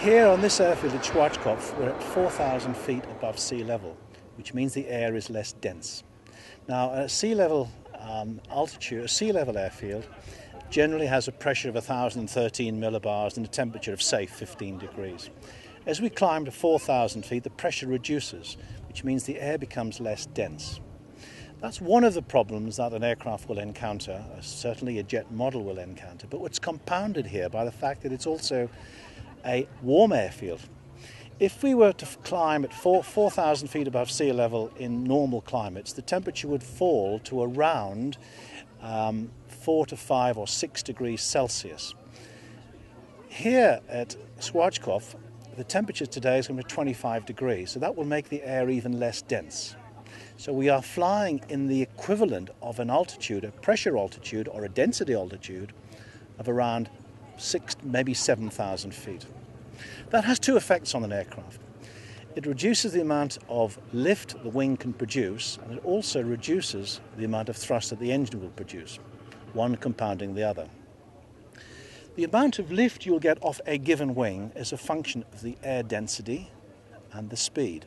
Here on this airfield at Schwarzkopf, we're at 4,000 feet above sea level, which means the air is less dense. Now, at sea level altitude, a sea level airfield generally has a pressure of 1,013 millibars and a temperature of, say, 15 degrees. As we climb to 4,000 feet, the pressure reduces, which means the air becomes less dense. That's one of the problems that an aircraft will encounter, certainly a jet model will encounter, but what's compounded here by the fact that it's also a warm airfield. If we were to climb at 4,000 feet above sea level in normal climates, the temperature would fall to around 4 to 5 or 6 degrees Celsius. Here at Schwarzkopf, the temperature today is going to be 25 degrees, so that will make the air even less dense. So we are flying in the equivalent of an altitude, a pressure altitude or a density altitude of around 6,000, maybe 7,000 feet. That has two effects on an aircraft. It reduces the amount of lift the wing can produce, and it also reduces the amount of thrust that the engine will produce, one compounding the other. The amount of lift you'll get off a given wing is a function of the air density and the speed.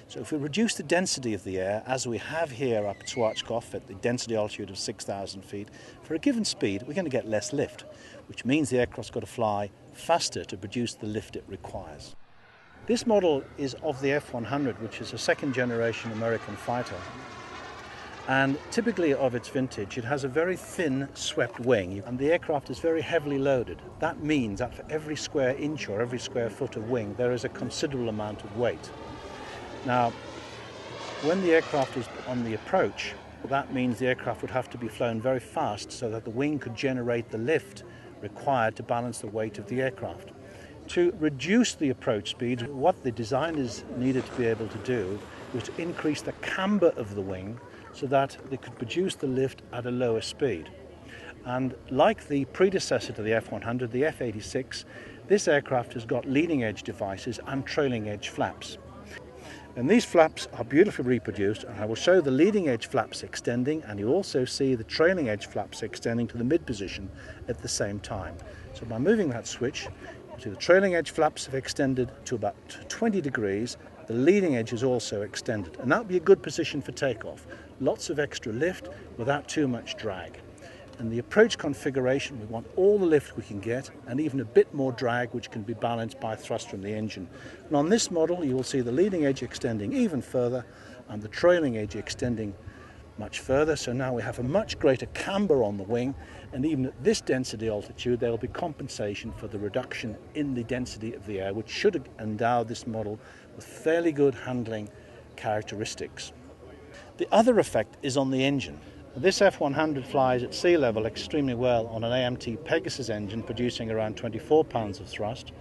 So if we reduce the density of the air, as we have here up at Schwarzkopf at the density altitude of 6,000 feet, for a given speed we're going to get less lift, which means the aircraft's got to fly faster to produce the lift it requires. This model is of the F-100, which is a second generation American fighter. And typically of its vintage, it has a very thin swept wing, and the aircraft is very heavily loaded. That means that for every square inch or every square foot of wing, there is a considerable amount of weight. Now, when the aircraft is on the approach, that means the aircraft would have to be flown very fast so that the wing could generate the lift required to balance the weight of the aircraft. To reduce the approach speed, what the designers needed to be able to do was to increase the camber of the wing so that they could produce the lift at a lower speed. And like the predecessor to the F-100, the F-86, this aircraft has got leading edge devices and trailing edge flaps. And these flaps are beautifully reproduced, and I will show the leading edge flaps extending, and you also see the trailing edge flaps extending to the mid position at the same time. So by moving that switch, you see the trailing edge flaps have extended to about 20 degrees, the leading edge is also extended, and that would be a good position for takeoff. Lots of extra lift without too much drag. In the approach configuration, we want all the lift we can get and even a bit more drag, which can be balanced by thrust from the engine. And on this model, you will see the leading edge extending even further and the trailing edge extending much further. So now we have a much greater camber on the wing, and even at this density altitude, there will be compensation for the reduction in the density of the air, which should endow this model with fairly good handling characteristics. The other effect is on the engine. This F-100 flies at sea level extremely well on an AMT Pegasus engine producing around 24 pounds of thrust,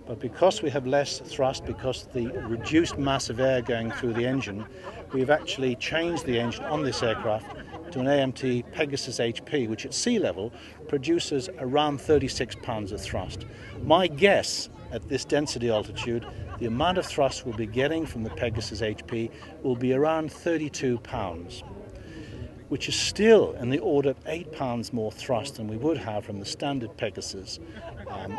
but because we have less thrust, because of the reduced mass of air going through the engine, we've actually changed the engine on this aircraft to an AMT Pegasus HP, which at sea level produces around 36 pounds of thrust. My guess at this density altitude, the amount of thrust we'll be getting from the Pegasus HP will be around 32 pounds. Which is still in the order of 8 pounds more thrust than we would have from the standard Pegasus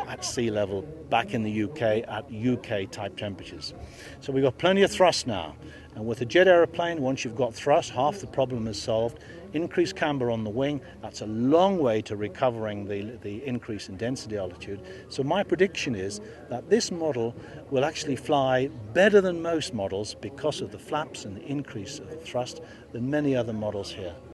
at sea level back in the UK at UK type temperatures. So we've got plenty of thrust now, and with a jet aeroplane, once you've got thrust, half the problem is solved. Increased camber on the wing, that's a long way to recovering the increase in density altitude. So my prediction is that this model will actually fly better than most models because of the flaps and the increase of thrust than many other models here.